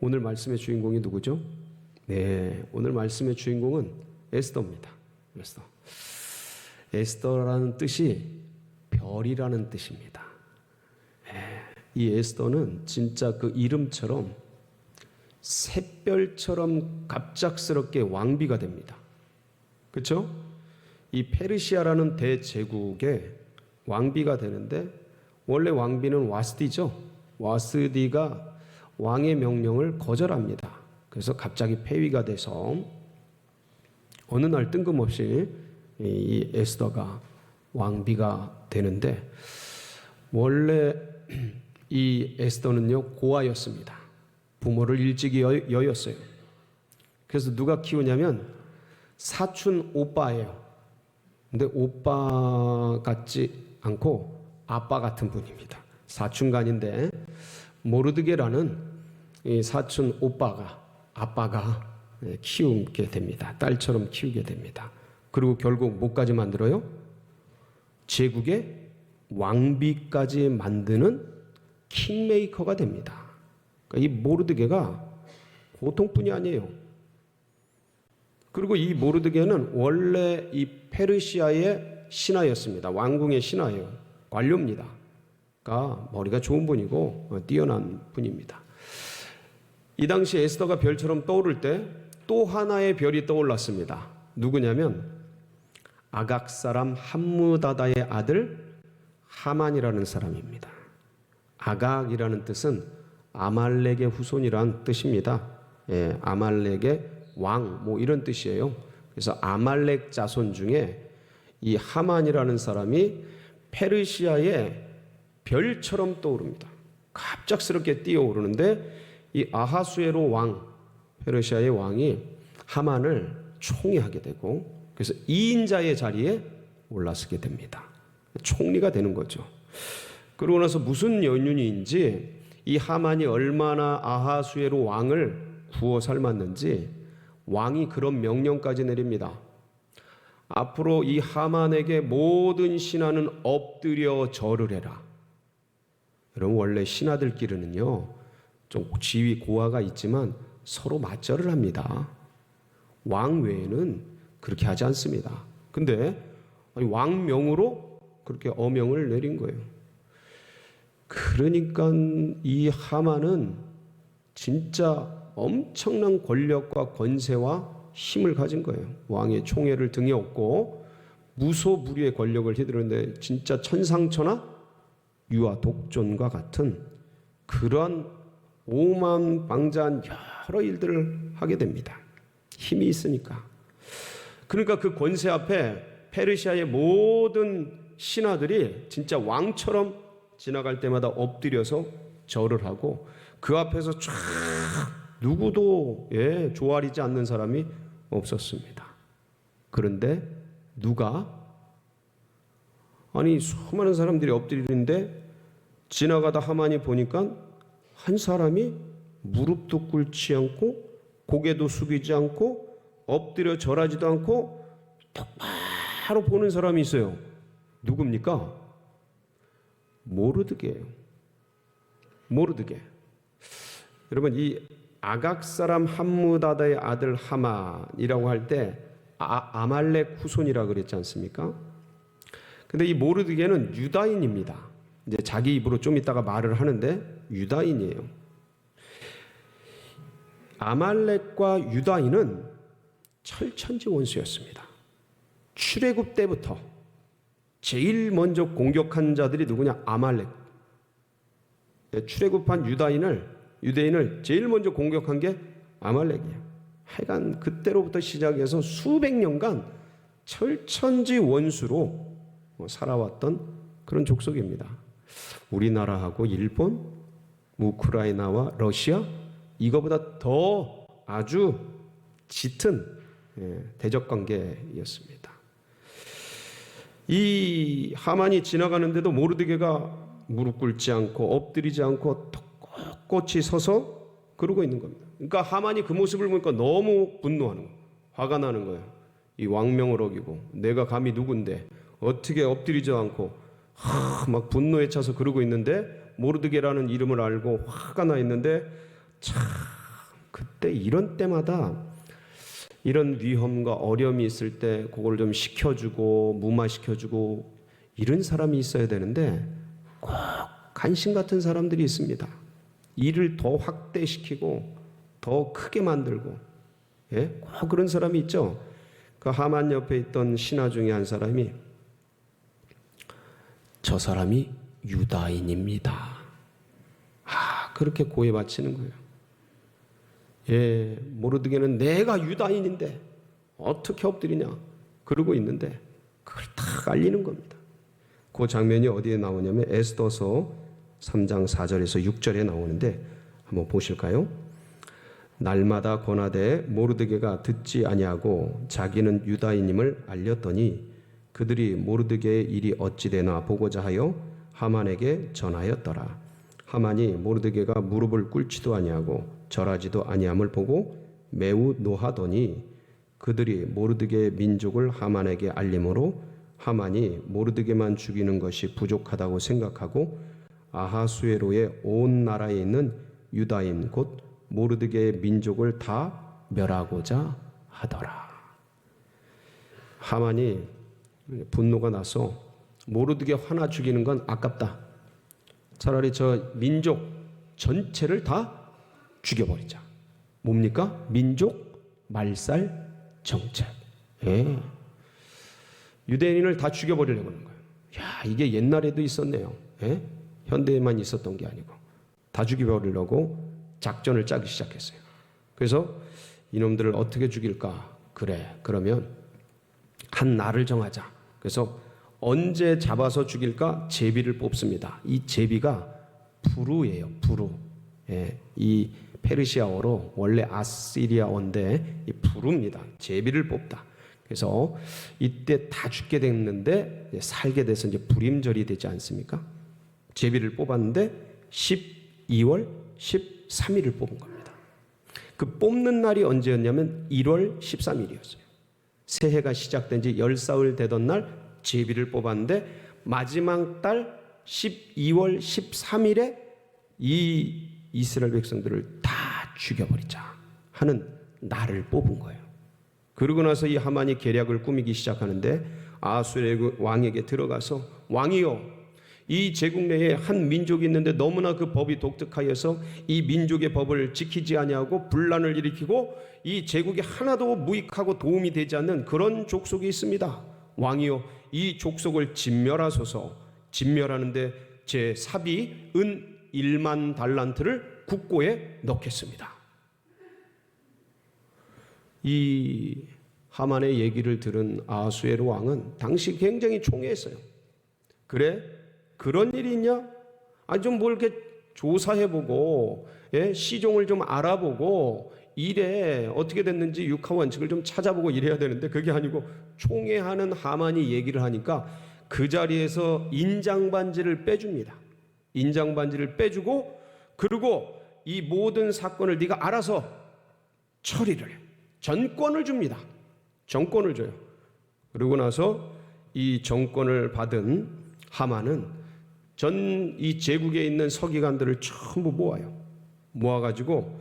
오늘 말씀의 주인공이 누구죠? 네, 오늘 말씀의 주인공은 에스더입니다. 에스더라는 뜻이 별이라는 뜻입니다. 이 에스더는 진짜 그 이름처럼 샛별처럼 갑작스럽게 왕비가 됩니다. 그렇죠? 이 페르시아라는 대제국의 왕비가 되는데, 원래 왕비는 와스디죠. 와스디가 왕의 명령을 거절합니다. 그래서 갑자기 폐위가 돼서 어느 날 뜬금없이 이 에스더가 왕비가 되는데, 원래 이 에스더는요 고아였습니다. 부모를 일찍이 여였어요. 그래서 누가 키우냐면 사촌 오빠예요. 근데 오빠 같지 않고 아빠 같은 분입니다. 사촌간인데 모르드게라는 이 사촌 아빠가 키우게 됩니다. 딸처럼 키우게 됩니다. 그리고 결국 뭐까지 만들어요? 제국의 왕비까지 만드는 킹메이커가 됩니다. 그러니까 이 모르드게가 보통뿐이 아니에요. 그리고 이 모르드게는 원래 이 페르시아의 신하였습니다. 왕궁의 신하예요. 관료입니다. 그러니까 머리가 좋은 분이고 뛰어난 분입니다. 이 당시 에스더가 별처럼 떠오를 때 또 하나의 별이 떠올랐습니다. 누구냐면 아각 사람 함무다다의 아들 하만이라는 사람입니다. 아각이라는 뜻은 아말렉의 후손이란 뜻입니다. 아말렉의 왕, 뭐 이런 뜻이에요. 그래서 아말렉 자손 중에 이 하만이라는 사람이 페르시아의 별처럼 떠오릅니다. 갑작스럽게 뛰어오르는데, 이 아하수에로 왕, 페르시아의 왕이 하만을 총애하게 되고, 그래서 2인자의 자리에 올라서게 됩니다. 총리가 되는 거죠. 그러고 나서 무슨 연륜인지 이 하만이 얼마나 아하수에로 왕을 구워 삶았는지 왕이 그런 명령까지 내립니다. 앞으로 이 하만에게 모든 신하는 엎드려 절을 해라. 여러분, 원래 신하들끼리는요 좀 지위 고하가 있지만 서로 맞절을 합니다. 왕 외에는 그렇게 하지 않습니다. 근데 왕명으로 그렇게 어명을 내린 거예요. 그러니까 이 하만은 진짜 엄청난 권력과 권세와 힘을 가진 거예요. 왕의 총애를 등에 업고 무소불위의 권력을 휘두르는데 진짜 천상천하 유아 독존과 같은 그러한 오만방자한 여러 일들을 하게 됩니다. 힘이 있으니까. 그러니까 그 권세 앞에 페르시아의 모든 신하들이 진짜 왕처럼 지나갈 때마다 엎드려서 절을 하고, 그 앞에서 쫙 누구도 조아리지 않는 사람이 없었습니다. 그런데 수많은 사람들이 엎드리는데 지나가다 하만이 보니까 한 사람이 무릎도 꿇지 않고 고개도 숙이지 않고 엎드려 절하지도 않고 똑바로 보는 사람이 있어요. 누굽니까? 모르드게예요. 모르드게. 여러분, 이 아각 사람 함무다다의 아들 하만이라고 할 때 아말렉 후손이라고 그랬지 않습니까? 근데 이 모르드게는 유다인입니다. 이제 자기 입으로 좀 이따가 말을 하는데 유다인이에요. 아말렉과 유다인은 철천지 원수였습니다. 출애굽 때부터 제일 먼저 공격한 자들이 누구냐? 아말렉. 출애굽한 유대인을 제일 먼저 공격한 게 아말렉이에요. 하여간 그때로부터 시작해서 수백 년간 철천지 원수로 살아왔던 그런 족속입니다. 우리나라하고 일본, 우크라이나와 러시아, 이거보다 더 아주 짙은 대적 관계였습니다. 이 하만이 지나가는데도 모르드게가 무릎 꿇지 않고 엎드리지 않고 꼿꼿이 서서 그러고 있는 겁니다. 그러니까 하만이 그 모습을 보니까 너무 분노하는 거예요. 화가 나는 거예요. 이 왕명을 어기고 내가 감히 누군데 어떻게 엎드리지 않고 막 분노에 차서 그러고 있는데, 모르드게라는 이름을 알고 화가 나 있는데 참 그때 이런 때마다 이런 위험과 어려움이 있을 때 그걸 좀 식혀주고 무마시켜주고 이런 사람이 있어야 되는데 꼭 간신 같은 사람들이 있습니다. 일을 더 확대시키고 더 크게 만들고, 예? 꼭 그런 사람이 있죠. 그 하만 옆에 있던 신하 중에 한 사람이 저 사람이 유다인입니다. 그렇게 고해 바치는 거예요. 예, 모르드게는 내가 유다인인데 어떻게 엎드리냐 그러고 있는데 그걸 딱 알리는 겁니다. 그 장면이 어디에 나오냐면 에스더서 3장 4절에서 6절에 나오는데 한번 보실까요? 날마다 권하되 모르드게가 듣지 아니하고 자기는 유다인임을 알렸더니 그들이 모르드게의 일이 어찌 되나 보고자 하여 하만에게 전하였더라. 하만이 모르드게가 무릎을 꿇지도 아니하고 절하지도 아니함을 보고 매우 노하더니 그들이 모르드게의 민족을 하만에게 알림으로 하만이 모르드게만 죽이는 것이 부족하다고 생각하고 아하수에로의 온 나라에 있는 유다인 곧 모르드게의 민족을 다 멸하고자 하더라. 하만이 분노가 나서 모르드게 하나 죽이는 건 아깝다. 차라리 저 민족 전체를 다 죽여버리자. 뭡니까? 민족 말살 정책. 예. 유대인을 다 죽여버리려고 하는 거예요. 야, 이게 옛날에도 있었네요. 예? 현대에만 있었던 게 아니고 다 죽여버리려고 작전을 짜기 시작했어요. 그래서 이놈들을 어떻게 죽일까? 그래, 그러면 한 날을 정하자. 그래서 언제 잡아서 죽일까? 제비를 뽑습니다. 이 제비가 부루예요. 부루. 예, 이 페르시아어로 원래 아시리아어인데 이 부루입니다. 제비를 뽑다. 그래서 이때 다 죽게 됐는데 살게 돼서 이제 불임절이 되지 않습니까? 제비를 뽑았는데 12월 13일을 뽑은 겁니다. 그 뽑는 날이 언제였냐면 1월 13일이었어요. 새해가 시작된 지 10사흘 되던 날 제비를 뽑았는데 마지막 달 12월 13일에 이 이스라엘 백성들을 다 죽여버리자 하는 날을 뽑은 거예요. 그러고 나서 이 하만이 계략을 꾸미기 시작하는데 아수르 왕에게 들어가서 왕이여, 이 제국 내에 한 민족이 있는데 너무나 그 법이 독특하여서 이 민족의 법을 지키지 아니하고 분란을 일으키고 이 제국이 하나도 무익하고 도움이 되지 않는 그런 족속이 있습니다. 왕이여, 이 족속을 진멸하소서. 진멸하는데 제 삽이 은 1만 달란트를 국고에 넣겠습니다. 이 하만의 얘기를 들은 아수에로 왕은 당시 굉장히 총애했어요. 그래? 그런 일이 있냐? 좀 뭘 이렇게 조사해보고, 예? 시종을 좀 알아보고, 일에 어떻게 됐는지 육하 원칙을 좀 찾아보고 이래야 되는데 그게 아니고 총애하는 하만이 얘기를 하니까 그 자리에서 인장반지를 빼줍니다. 인장반지를 빼주고, 그리고 이 모든 사건을 네가 알아서 처리를 해. 전권을 줍니다. 정권을 줘요. 그러고 나서 이 정권을 받은 하만은 전 이 제국에 있는 서기관들을 전부 모아요. 모아가지고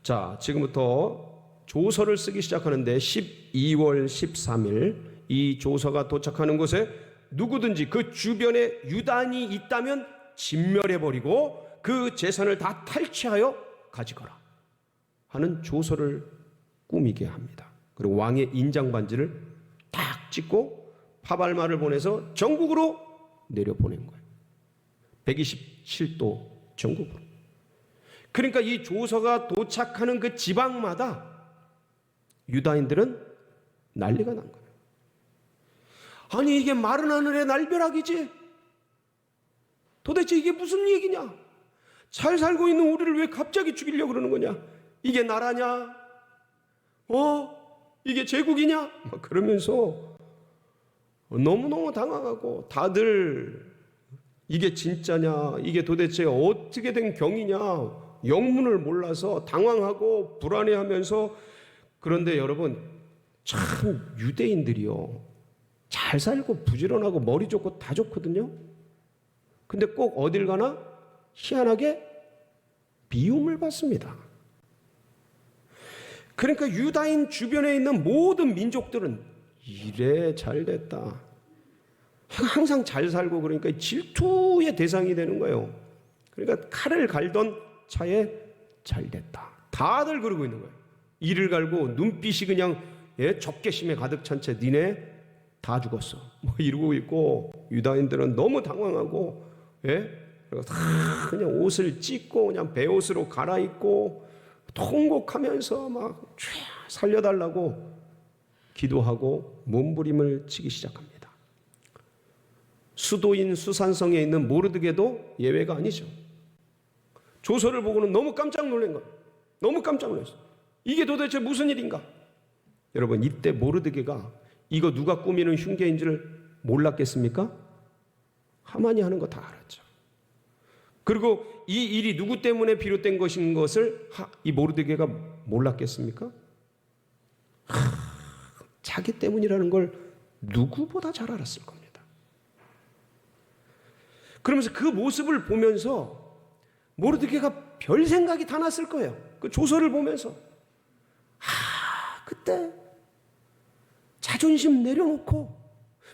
자, 지금부터 조서를 쓰기 시작하는데 12월 13일 이 조서가 도착하는 곳에 누구든지 그 주변에 유단이 있다면 진멸해버리고 그 재산을 다 탈취하여 가져가라 하는 조서를 꾸미게 합니다. 그리고 왕의 인장반지를 딱 찍고 파발마를 보내서 전국으로 내려보낸 거예요. 127도 전국으로. 그러니까 이 조서가 도착하는 그 지방마다 유다인들은 난리가 난 거예요. 아니 이게 마른 하늘의 날벼락이지? 도대체 이게 무슨 얘기냐? 잘 살고 있는 우리를 왜 갑자기 죽이려고 그러는 거냐? 이게 나라냐? 이게 제국이냐? 그러면서 너무너무 당황하고 다들 이게 진짜냐? 이게 도대체 어떻게 된 경이냐? 영문을 몰라서 당황하고 불안해하면서. 그런데 여러분 참 유대인들이요 잘 살고 부지런하고 머리 좋고 다 좋거든요. 근데 꼭 어딜 가나 희한하게 미움을 받습니다. 그러니까 유다인 주변에 있는 모든 민족들은 이래 잘 됐다, 항상 잘 살고, 그러니까 질투의 대상이 되는 거예요. 그러니까 칼을 갈던 차에 잘 됐다, 다들 그러고 있는 거예요. 이를 갈고 눈빛이 그냥 적개심에 가득 찬 채 니네 다 죽었어 뭐 이러고 있고, 유다인들은 너무 당황하고 그래서 다 그냥 옷을 찢고 그냥 베옷으로 갈아입고 통곡하면서 막 살려달라고 기도하고 몸부림을 치기 시작합니다. 수도인 수산성에 있는 모르드게도 예외가 아니죠. 조서를 보고는 너무 깜짝 놀란 거예요. 너무 깜짝 놀랐어요. 이게 도대체 무슨 일인가? 여러분, 이때 모르드게가 이거 누가 꾸미는 흉계인 줄 몰랐겠습니까? 하만이 하는 거 다 알았죠. 그리고 이 일이 누구 때문에 비롯된 것인 것을 이 모르드게가 몰랐겠습니까? 자기 때문이라는 걸 누구보다 잘 알았을 겁니다. 그러면서 그 모습을 보면서 모르드게가 별 생각이 다 났을 거예요. 그 조서를 보면서 그때 자존심 내려놓고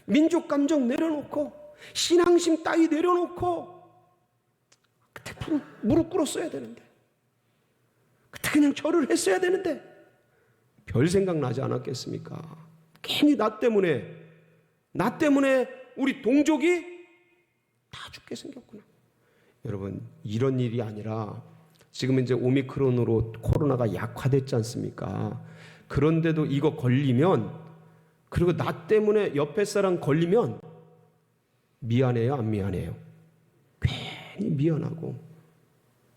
민족 감정 내려놓고 신앙심 따위 내려놓고 그때 무릎 꿇었어야 되는데, 그때 그냥 절을 했어야 되는데 별 생각 나지 않았겠습니까? 괜히 나 때문에 우리 동족이 다 죽게 생겼구나. 여러분, 이런 일이 아니라 지금 이제 오미크론으로 코로나가 약화됐지 않습니까? 그런데도 이거 걸리면, 그리고 나 때문에 옆에 사람 걸리면 미안해요, 안 미안해요? 괜히 미안하고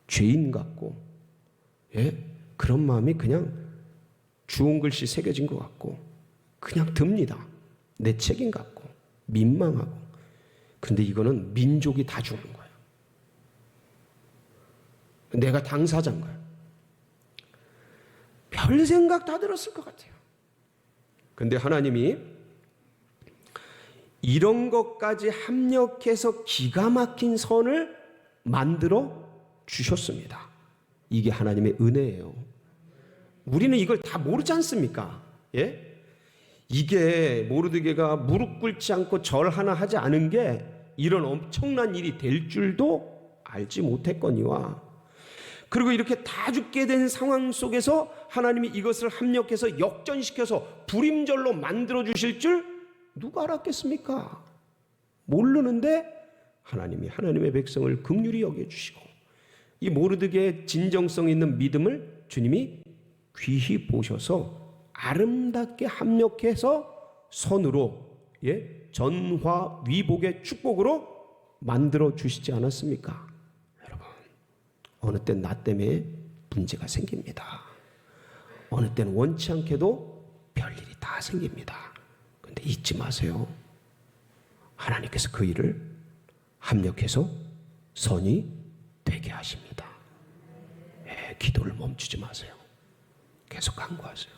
죄인 같고 그런 마음이 그냥 주홍 글씨 새겨진 것 같고 그냥 듭니다. 내 책임 같고 민망하고. 근데 이거는 민족이 다 죽는 거예요. 내가 당사자인 거예요. 별 생각 다 들었을 것 같아요. 근데 하나님이 이런 것까지 합력해서 기가 막힌 선을 만들어 주셨습니다. 이게 하나님의 은혜예요. 우리는 이걸 다 모르지 않습니까? 이게 모르드게가 무릎 꿇지 않고 절 하나 하지 않은 게 이런 엄청난 일이 될 줄도 알지 못했거니와, 그리고 이렇게 다 죽게 된 상황 속에서 하나님이 이것을 합력해서 역전시켜서 불임절로 만들어 주실 줄 누가 알았겠습니까? 모르는데 하나님이 하나님의 백성을 긍휼히 여겨주시고, 이 모르드게의 진정성 있는 믿음을 주님이 귀히 보셔서 아름답게 합력해서 선으로 전화 위복의 축복으로 만들어 주시지 않았습니까? 여러분, 어느 땐 나 때문에 문제가 생깁니다. 어느 때는 원치 않게도 별일이 다 생깁니다. 그런데 잊지 마세요. 하나님께서 그 일을 합력해서 선이 되게 하십니다. 기도를 멈추지 마세요. 계속 간구하세요.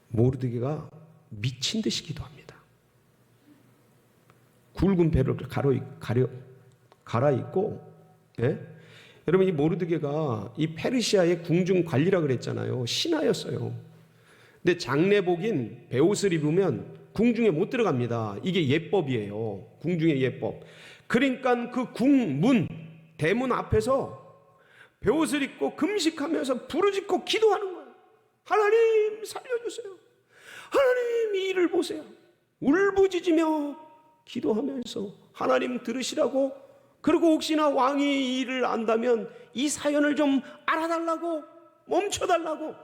모르드게가 미친 듯이 기도합니다. 굵은 배를 갈아입고, 여러분, 이 모르드게가 이 페르시아의 궁중 관리라 그랬잖아요. 신하였어요. 근데 장례복인 베옷을 입으면 궁중에 못 들어갑니다. 이게 예법이에요. 궁중의 예법. 그러니까 그 궁문, 대문 앞에서 베옷을 입고 금식하면서 부르짖고 기도하는 거예요. 하나님 살려주세요. 하나님 이 일을 보세요. 울부짖으며 기도하면서 하나님 들으시라고, 그리고 혹시나 왕이 이 일을 안다면 이 사연을 좀 알아달라고, 멈춰달라고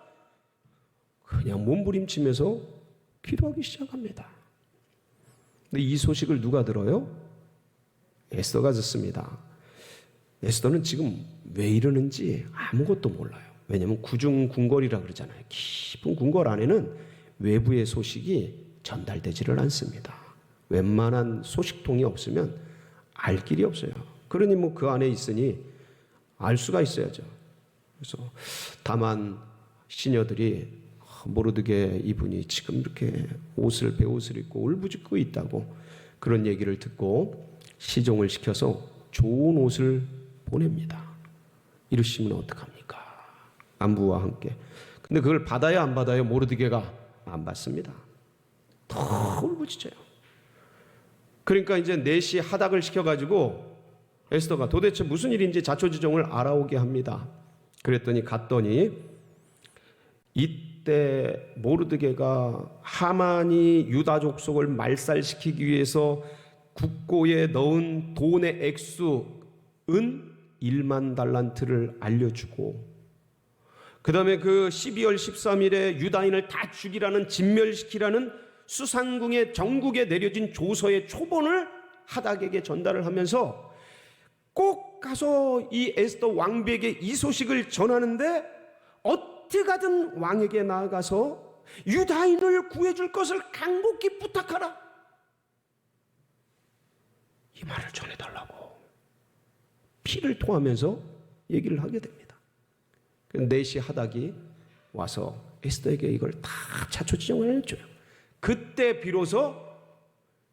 그냥 몸부림치면서 기도하기 시작합니다. 근데 이 소식을 누가 들어요? 에스더가 듣습니다. 에스더는 지금 왜 이러는지 아무것도 몰라요. 왜냐하면 구중 궁궐이라 그러잖아요. 깊은 궁궐 안에는 외부의 소식이 전달되지를 않습니다. 웬만한 소식통이 없으면 알 길이 없어요. 그러니 뭐 그 안에 있으니 알 수가 있어야죠. 그래서 다만 시녀들이 모르드게 이분이 지금 이렇게 베옷을 입고 울부짖고 있다고 그런 얘기를 듣고 시종을 시켜서 좋은 옷을 보냅니다. 이러시면 어떡합니까? 안부와 함께. 근데 그걸 받아야 안 받아요? 모르드게가 안 받습니다. 더 울부짖어요. 그러니까 이제 넷이 하닥을 시켜가지고 에스더가 도대체 무슨 일인지 자초지종을 알아오게 합니다. 그랬더니 갔더니 이때 모르드게가 하만이 유다 족속을 말살시키기 위해서 국고에 넣은 돈의 액수 은 1만 달란트를 알려주고, 그 다음에 그 12월 13일에 유다인을 다 죽이라는, 진멸시키라는 수상궁의 정국에 내려진 조서의 초본을 하닥에게 전달을 하면서 꼭 가서 이 에스더 왕비에게 이 소식을 전하는데 어떻게 가든 왕에게 나아가서 유다인을 구해줄 것을 간곡히 부탁하라, 이 말을 전해달라고 피를 토하면서 얘기를 하게 됩니다. 넷이 하닥이 와서 에스더에게 이걸 다 자초지종을 해줘요. 그때 비로소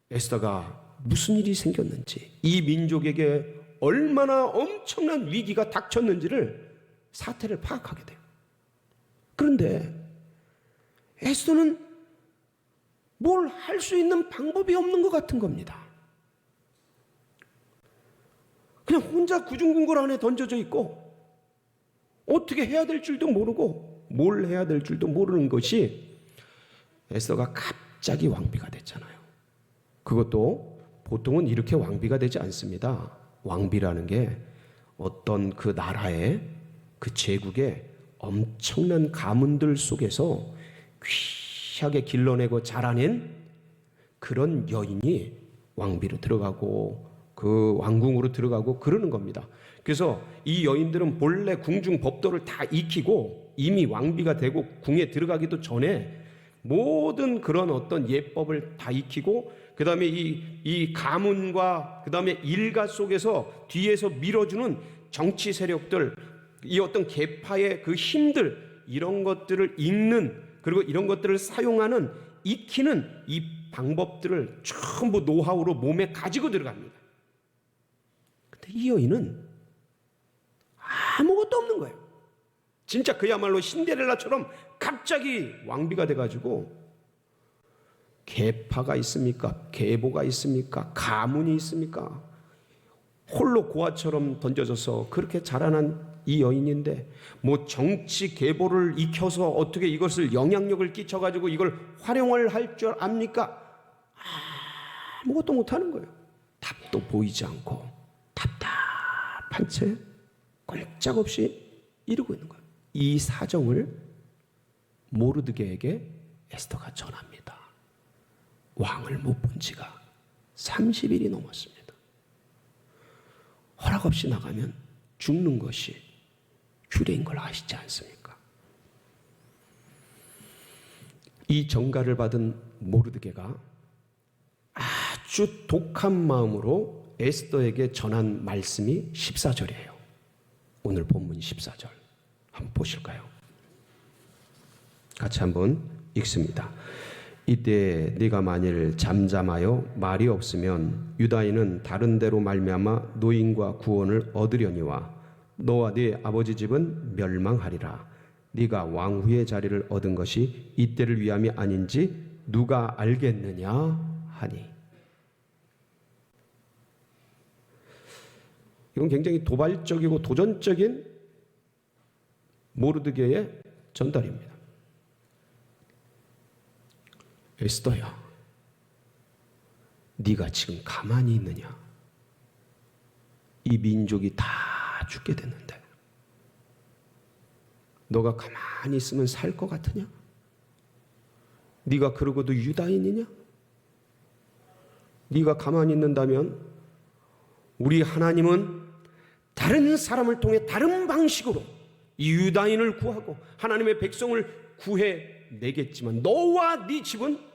에스더가 무슨 일이 생겼는지, 이 민족에게 얼마나 엄청난 위기가 닥쳤는지를, 사태를 파악하게 돼요. 그런데 에스더는 뭘 할 수 있는 방법이 없는 것 같은 겁니다. 그냥 혼자 구중궁궐 안에 던져져 있고 어떻게 해야 될 줄도 모르고 뭘 해야 될 줄도 모르는 것이 에스더가 갑자기 왕비가 됐잖아요. 그것도 보통은 이렇게 왕비가 되지 않습니다. 왕비라는 게 어떤 그 나라의, 그 제국의 엄청난 가문들 속에서 귀하게 길러내고 자라낸 그런 여인이 왕비로 들어가고 그 왕궁으로 들어가고 그러는 겁니다. 그래서 이 여인들은 본래 궁중 법도를 다 익히고 이미 왕비가 되고 궁에 들어가기도 전에 모든 그런 어떤 예법을 다 익히고, 그 다음에 이 가문과 그 다음에 일가 속에서 뒤에서 밀어주는 정치 세력들, 이 어떤 계파의 그 힘들, 이런 것들을 읽는, 그리고 이런 것들을 사용하는, 익히는 이 방법들을 전부 노하우로 몸에 가지고 들어갑니다. 근데 이 여인은 아무것도 없는 거예요. 진짜 그야말로 신데렐라처럼 갑자기 왕비가 돼가지고, 계파가 있습니까? 계보가 있습니까? 가문이 있습니까? 홀로 고아처럼 던져져서 그렇게 자라난 이 여인인데, 뭐 정치 계보를 익혀서 어떻게 이것을 영향력을 끼쳐가지고 이걸 활용을 할 줄 압니까? 아무것도 못하는 거예요. 답도 보이지 않고 답답한 채 꼼짝없이 이러고 있는 거예요. 이 사정을 모르드게에게 에스더가 전합니다. 왕을 못 본 지가 30일이 넘었습니다. 허락 없이 나가면 죽는 것이 규례인 걸 아시지 않습니까? 이 전가를 받은 모르드게가 아주 독한 마음으로 에스더에게 전한 말씀이 14절이에요. 오늘 본문 14절 한번 보실까요? 같이 한번 읽습니다. 이때 네가 만일 잠잠하여 말이 없으면 유다인은 다른 데로 말미암아 노임과 구원을 얻으려니와 너와 네 아버지 집은 멸망하리라. 네가 왕후의 자리를 얻은 것이 이때를 위함이 아닌지 누가 알겠느냐 하니. 이건 굉장히 도발적이고 도전적인 모르드게의 전달입니다. 에스더야, 네가 지금 가만히 있느냐? 이 민족이 다 죽게 됐는데 너가 가만히 있으면 살 것 같으냐? 네가 그러고도 유다인이냐? 네가 가만히 있는다면 우리 하나님은 다른 사람을 통해 다른 방식으로 이 유다인을 구하고 하나님의 백성을 구해내겠지만 너와 네 집은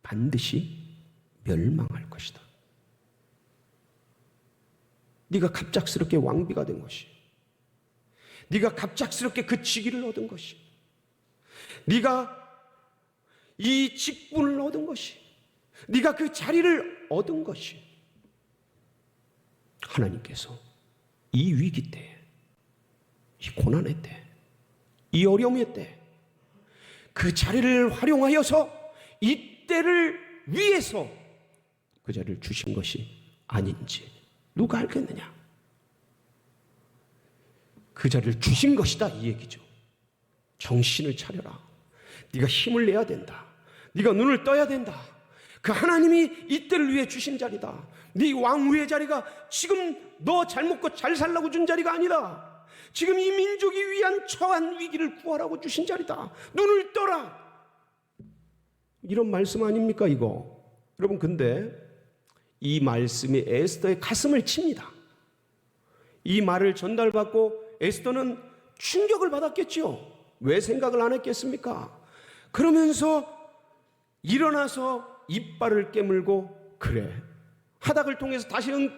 반드시 멸망할 것이다. 네가 갑작스럽게 왕비가 된 것이, 네가 갑작스럽게 그 직위를 얻은 것이, 네가 이 직분을 얻은 것이, 네가 그 자리를 얻은 것이, 하나님께서 이 위기 때, 이 고난의 때, 이 어려움의 때 그 자리를 활용하여서 이때를 위해서 그 자리를 주신 것이 아닌지 누가 알겠느냐? 그 자리를 주신 것이다 이 얘기죠. 정신을 차려라. 네가 힘을 내야 된다. 네가 눈을 떠야 된다. 그 하나님이 이때를 위해 주신 자리다. 네 왕후의 자리가 지금 너 잘 먹고 잘 살라고 준 자리가 아니다. 지금 이 민족이 위한 처한 위기를 구하라고 주신 자리다. 눈을 떠라. 이런 말씀 아닙니까 이거? 여러분, 근데 이 말씀이 에스더의 가슴을 칩니다. 이 말을 전달받고 에스더는 충격을 받았겠죠. 왜 생각을 안 했겠습니까? 그러면서 일어나서 이빨을 깨물고, 그래, 하닥을 통해서 다시는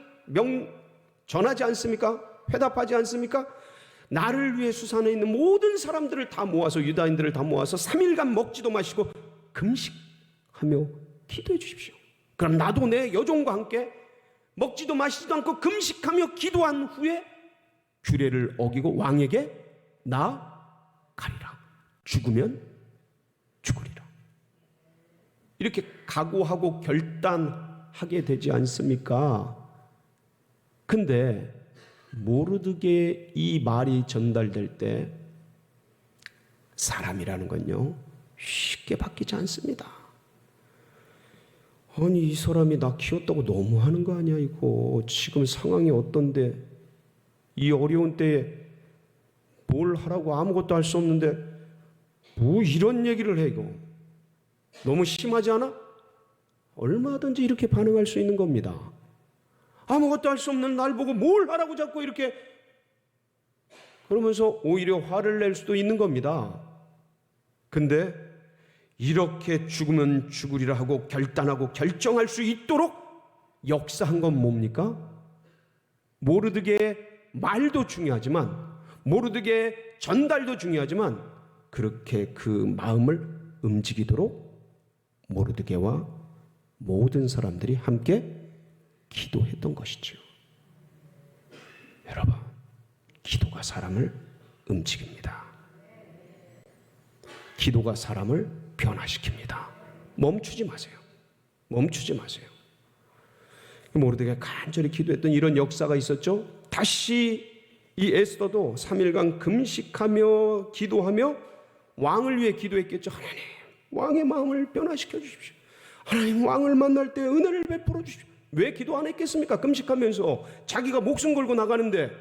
전하지 않습니까? 회답하지 않습니까? 나를 위해 수산에 있는 모든 사람들을 다 모아서, 유다인들을 다 모아서 3일간 먹지도 마시고 금식하며 기도해 주십시오. 그럼 나도 내 여종과 함께 먹지도 마시지도 않고 금식하며 기도한 후에 규례를 어기고 왕에게 나아가리라. 죽으면 죽으리라. 이렇게 각오하고 결단하게 되지 않습니까? 근데 모르드게의 이 말이 전달될 때 사람이라는 건요 쉽게 바뀌지 않습니다. 아니, 이 사람이 나 키웠다고 너무하는 거 아니야 이거. 지금 상황이 어떤데, 이 어려운 때에 뭘 하라고 아무것도 할 수 없는데 뭐 이런 얘기를 해. 이거 너무 심하지 않아? 얼마든지 이렇게 반응할 수 있는 겁니다. 아무것도 할 수 없는 날 보고 뭘 하라고 자꾸 이렇게, 그러면서 오히려 화를 낼 수도 있는 겁니다. 근데 이렇게 죽으면 죽으리라 하고 결단하고 결정할 수 있도록 역사한 건 뭡니까? 모르드게의 말도 중요하지만, 모르드게의 전달도 중요하지만, 그렇게 그 마음을 움직이도록 모르드게와 모든 사람들이 함께 기도했던 것이죠. 여러분, 기도가 사람을 움직입니다. 기도가 사람을 변화시킵니다. 멈추지 마세요. 멈추지 마세요. 모르드게가 간절히 기도했던 이런 역사가 있었죠. 다시 이 에스더도 3일간 금식하며 기도하며 왕을 위해 기도했겠죠. 하나님, 왕의 마음을 변화시켜 주십시오. 하나님, 왕을 만날 때 은혜를 베풀어 주십시오. 왜 기도 안 했겠습니까? 금식하면서 자기가 목숨 걸고 나가는데,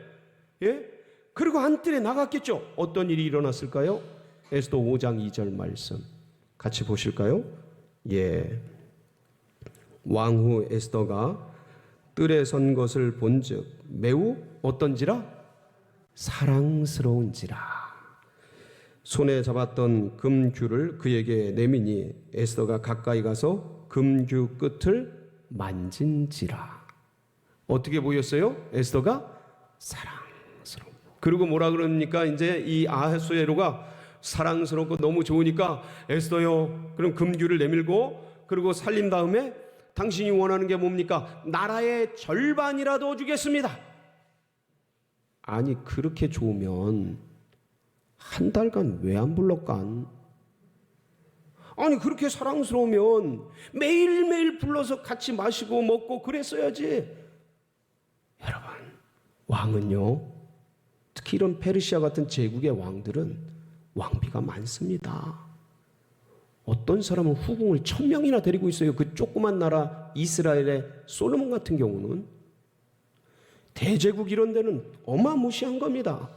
예? 그리고 한뜰에 나갔겠죠. 어떤 일이 일어났을까요? 에스더 5장 2절 말씀 같이 보실까요? 예. 왕후 에스더가 뜰에 선 것을 본즉 매우 어떤지라? 사랑스러운지라. 손에 잡았던 금규를 그에게 내미니 에스더가 가까이 가서 금규 끝을 만진지라. 어떻게 보였어요? 에스더가 사랑스러워. 그리고 뭐라 그럽니까? 이제 이 아하수에로가 사랑스럽고 너무 좋으니까, 에스더요, 그럼 금규를 내밀고 그리고 살린 다음에 당신이 원하는 게 뭡니까? 나라의 절반이라도 주겠습니다. 아니, 그렇게 좋으면 한 달간 왜 안 불렀간? 아니, 그렇게 사랑스러우면 매일매일 불러서 같이 마시고 먹고 그랬어야지. 여러분, 왕은요, 특히 이런 페르시아 같은 제국의 왕들은 왕비가 많습니다. 어떤 사람은 후궁을 1000명이나 데리고 있어요. 그 조그만 나라 이스라엘의 솔로몬 같은 경우는. 대제국 이런 데는 어마무시한 겁니다.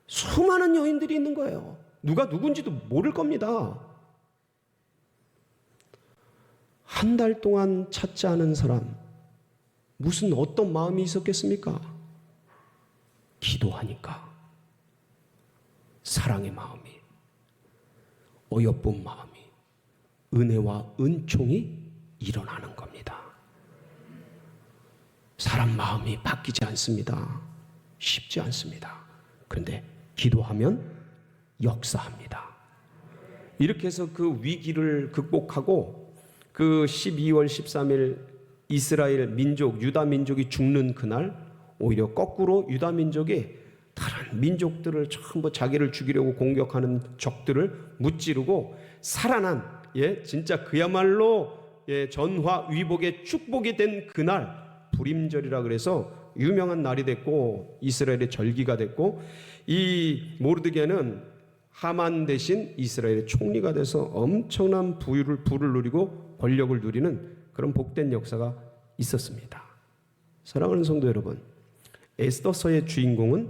수많은 여인들이 있는 거예요. 누가 누군지도 모를 겁니다. 한 달 동안 찾지 않은 사람, 무슨 어떤 마음이 있었겠습니까? 기도하니까. 사랑의 마음이, 어여쁜 마음이, 은혜와 은총이 일어나는 겁니다. 사람 마음이 바뀌지 않습니다. 쉽지 않습니다. 그런데 기도하면 역사합니다. 이렇게 해서 그 위기를 극복하고 그 12월 13일 이스라엘 민족, 유다 민족이 죽는 그날, 오히려 거꾸로 유다 민족이 다른 민족들을 전부 자기를 죽이려고 공격하는 적들을 무찌르고 살아난 진짜 그야말로 전화위복의 축복이 된 그날 불임절이라 그래서 유명한 날이 됐고 이스라엘의 절기가 됐고 이 모르드게는 하만 대신 이스라엘의 총리가 돼서 엄청난 부를 누리고 권력을 누리는 그런 복된 역사가 있었습니다. 사랑하는 성도 여러분, 에스더서의 주인공은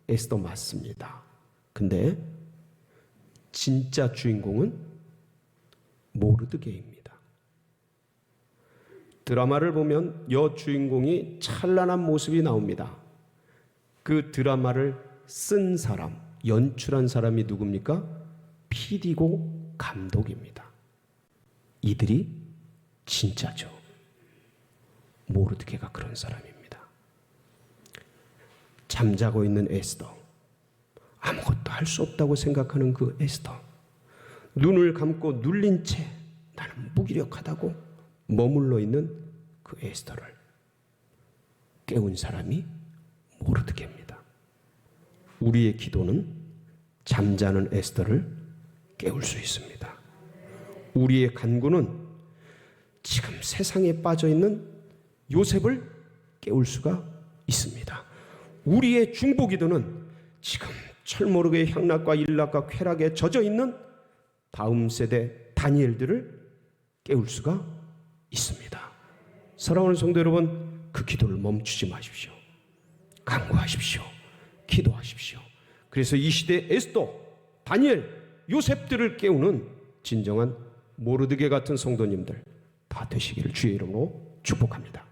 에스더 맞습니다. 근데 진짜 주인공은 모르드게입니다. 드라마를 보면 여주인공이 찬란한 모습이 나옵니다. 그 드라마를 쓴 사람, 연출한 사람이 누굽니까? PD고 감독입니다. 이들이 진짜죠. 모르드게가 그런 사람입니다. 잠자고 있는 에스더, 아무것도 할 수 없다고 생각하는 그 에스더, 눈을 감고 눌린 채 나는 무기력하다고 머물러 있는 그 에스더를 깨운 사람이 모르드게입니다. 우리의 기도는 잠자는 에스더를 깨울 수 있습니다. 우리의 간구는 지금 세상에 빠져있는 요셉을 깨울 수가 있습니다. 우리의 중보기도는 지금 철모르게 향락과 일락과 쾌락에 젖어있는 다음 세대 다니엘들을 깨울 수가 있습니다. 사랑하는 성도 여러분, 그 기도를 멈추지 마십시오. 간구하십시오. 기도하십시오. 그래서 이 시대 에스더, 다니엘, 요셉들을 깨우는 진정한 모르드게 같은 성도님들 다 되시기를 주의 이름으로 축복합니다.